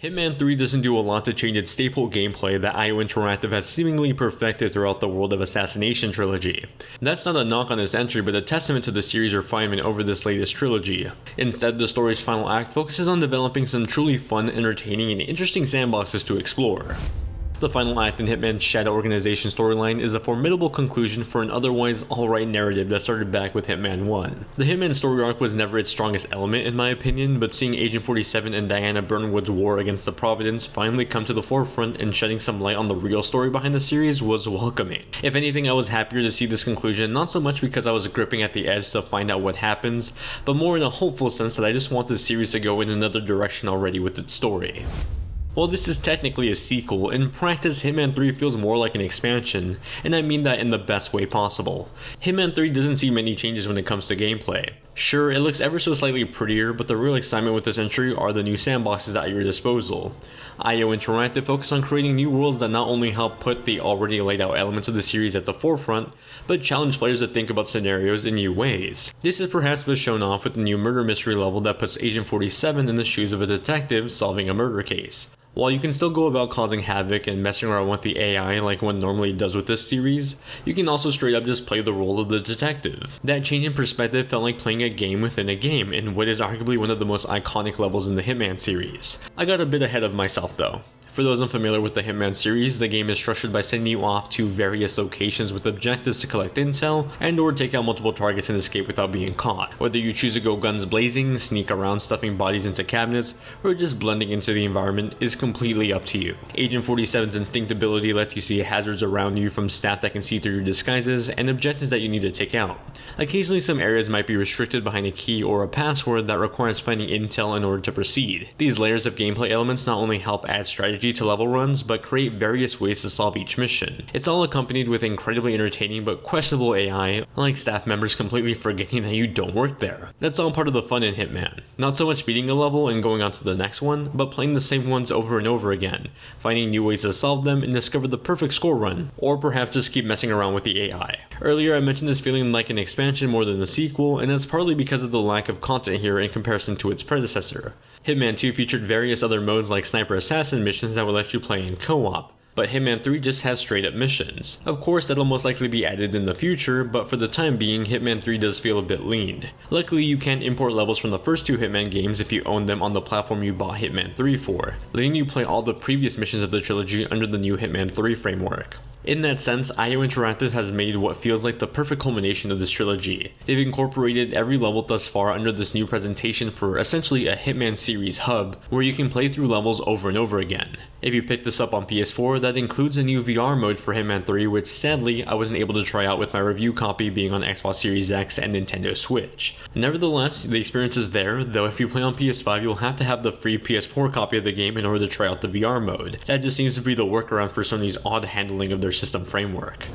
Hitman 3 doesn't do a lot to change its staple gameplay that IO Interactive has seemingly perfected throughout the World of Assassination trilogy. That's not a knock on its entry, but a testament to the series' refinement over this latest trilogy. Instead, the story's final act focuses on developing some truly fun, entertaining, and interesting sandboxes to explore. The final act in Hitman's Shadow Organization storyline is a formidable conclusion for an otherwise alright narrative that started back with Hitman 1. The Hitman story arc was never its strongest element in my opinion, but seeing Agent 47 and Diana Burnwood's war against the Providence finally come to the forefront and shedding some light on the real story behind the series was welcoming. If anything, I was happier to see this conclusion, not so much because I was gripping at the edge to find out what happens, but more in a hopeful sense that I just want the series to go in another direction already with its story. While this is technically a sequel, in practice Hitman 3 feels more like an expansion, and I mean that in the best way possible. Hitman 3 doesn't see many changes when it comes to gameplay. Sure, it looks ever so slightly prettier, but the real excitement with this entry are the new sandboxes at your disposal. IO Interactive focus on creating new worlds that not only help put the already laid out elements of the series at the forefront, but challenge players to think about scenarios in new ways. This is perhaps best shown off with the new murder mystery level that puts Agent 47 in the shoes of a detective solving a murder case. While you can still go about causing havoc and messing around with the AI like one normally does with this series, you can also straight up just play the role of the detective. That change in perspective felt like playing a game within a game in what is arguably one of the most iconic levels in the Hitman series. I got a bit ahead of myself though. For those unfamiliar with the Hitman series, the game is structured by sending you off to various locations with objectives to collect intel and or take out multiple targets and escape without being caught. Whether you choose to go guns blazing, sneak around stuffing bodies into cabinets, or just blending into the environment is completely up to you. Agent 47's instinct ability lets you see hazards around you from staff that can see through your disguises and objectives that you need to take out. Occasionally some areas might be restricted behind a key or a password that requires finding intel in order to proceed. These layers of gameplay elements not only help add strategy to level runs, but create various ways to solve each mission. It's all accompanied with incredibly entertaining but questionable AI, like staff members completely forgetting that you don't work there. That's all part of the fun in Hitman. Not so much beating a level and going on to the next one, but playing the same ones over and over again, finding new ways to solve them and discover the perfect score run, or perhaps just keep messing around with the AI. Earlier I mentioned this feeling like an expansion more than a sequel, and that's partly because of the lack of content here in comparison to its predecessor. Hitman 2 featured various other modes like sniper assassin missions that would let you play in co-op, but Hitman 3 just has straight up missions. Of course that'll most likely be added in the future, but for the time being Hitman 3 does feel a bit lean. Luckily you can import levels from the first two Hitman games if you own them on the platform you bought Hitman 3 for, letting you play all the previous missions of the trilogy under the new Hitman 3 framework. In that sense, IO Interactive has made what feels like the perfect culmination of this trilogy. They've incorporated every level thus far under this new presentation for essentially a Hitman series hub, where you can play through levels over and over again. If you pick this up on PS4, that includes a new VR mode for Hitman 3, which sadly I wasn't able to try out with my review copy being on Xbox Series X and Nintendo Switch. Nevertheless, the experience is there, though if you play on PS5 you'll have to have the free PS4 copy of the game in order to try out the VR mode. That just seems to be the workaround for Sony's odd handling of their system framework.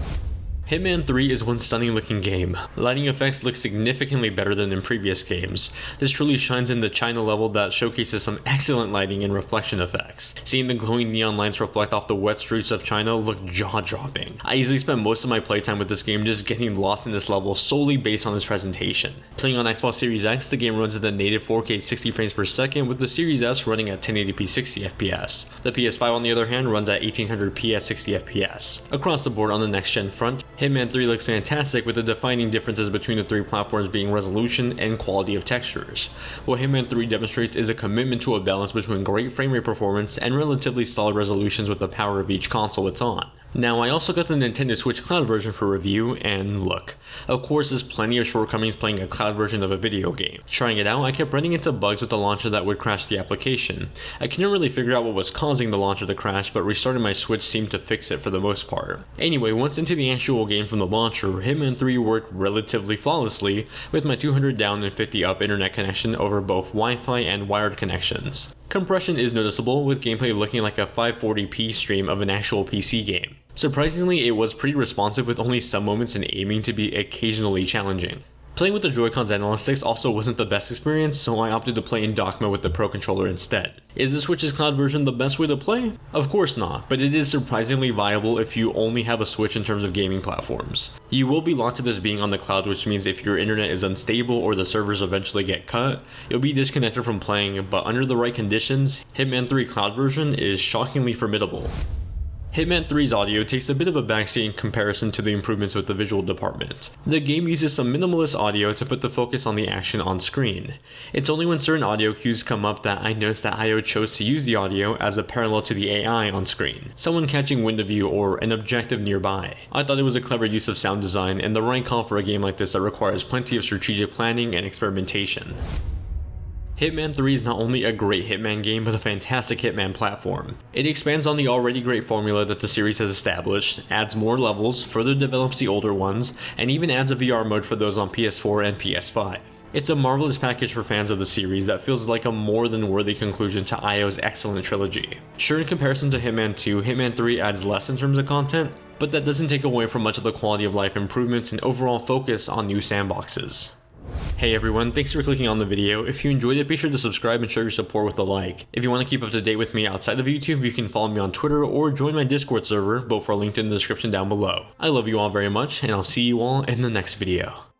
Hitman 3 is one stunning looking game. Lighting effects look significantly better than in previous games. This truly shines in the China level that showcases some excellent lighting and reflection effects. Seeing the glowing neon lights reflect off the wet streets of China looked jaw-dropping. I easily spent most of my playtime with this game just getting lost in this level solely based on its presentation. Playing on Xbox Series X, the game runs at the native 4K 60 frames per second, with the Series S running at 1080p 60 FPS. The PS5 on the other hand runs at 1800p at 60 FPS. Across the board on the next gen front, Hitman 3 looks fantastic, with the defining differences between the three platforms being resolution and quality of textures. What Hitman 3 demonstrates is a commitment to a balance between great frame rate performance and relatively solid resolutions with the power of each console it's on. Now, I also got the Nintendo Switch Cloud version for review, and look, of course there's plenty of shortcomings playing a cloud version of a video game. Trying it out, I kept running into bugs with the launcher that would crash the application. I couldn't really figure out what was causing the launcher to crash, but restarting my Switch seemed to fix it for the most part. Anyway, once into the actual game from the launcher, Hitman 3 worked relatively flawlessly with my 200 down and 50 up internet connection over both Wi-Fi and wired connections. Compression is noticeable, with gameplay looking like a 540p stream of an actual PC game. Surprisingly, it was pretty responsive, with only some moments in aiming to be occasionally challenging. Playing with the Joy-Cons analog sticks also wasn't the best experience, so I opted to play in dock mode with the Pro Controller instead. Is the Switch's cloud version the best way to play? Of course not, but it is surprisingly viable if you only have a Switch in terms of gaming platforms. You will be locked to this being on the cloud, which means if your internet is unstable or the servers eventually get cut, you'll be disconnected from playing, but under the right conditions, Hitman 3 cloud version is shockingly formidable. Hitman 3's audio takes a bit of a backseat in comparison to the improvements with the visual department. The game uses some minimalist audio to put the focus on the action on screen. It's only when certain audio cues come up that I noticed that IO chose to use the audio as a parallel to the AI on screen, someone catching wind of view or an objective nearby. I thought it was a clever use of sound design and the right call for a game like this that requires plenty of strategic planning and experimentation. Hitman 3 is not only a great Hitman game, but a fantastic Hitman platform. It expands on the already great formula that the series has established, adds more levels, further develops the older ones, and even adds a VR mode for those on PS4 and PS5. It's a marvelous package for fans of the series that feels like a more than worthy conclusion to IO's excellent trilogy. Sure, in comparison to Hitman 2, Hitman 3 adds less in terms of content, but that doesn't take away from much of the quality of life improvements and overall focus on new sandboxes. Hey everyone, thanks for clicking on the video. If you enjoyed it, be sure to subscribe and show your support with a like. If you want to keep up to date with me outside of YouTube, you can follow me on Twitter or join my Discord server, both are linked in the description down below. I love you all very much, and I'll see you all in the next video.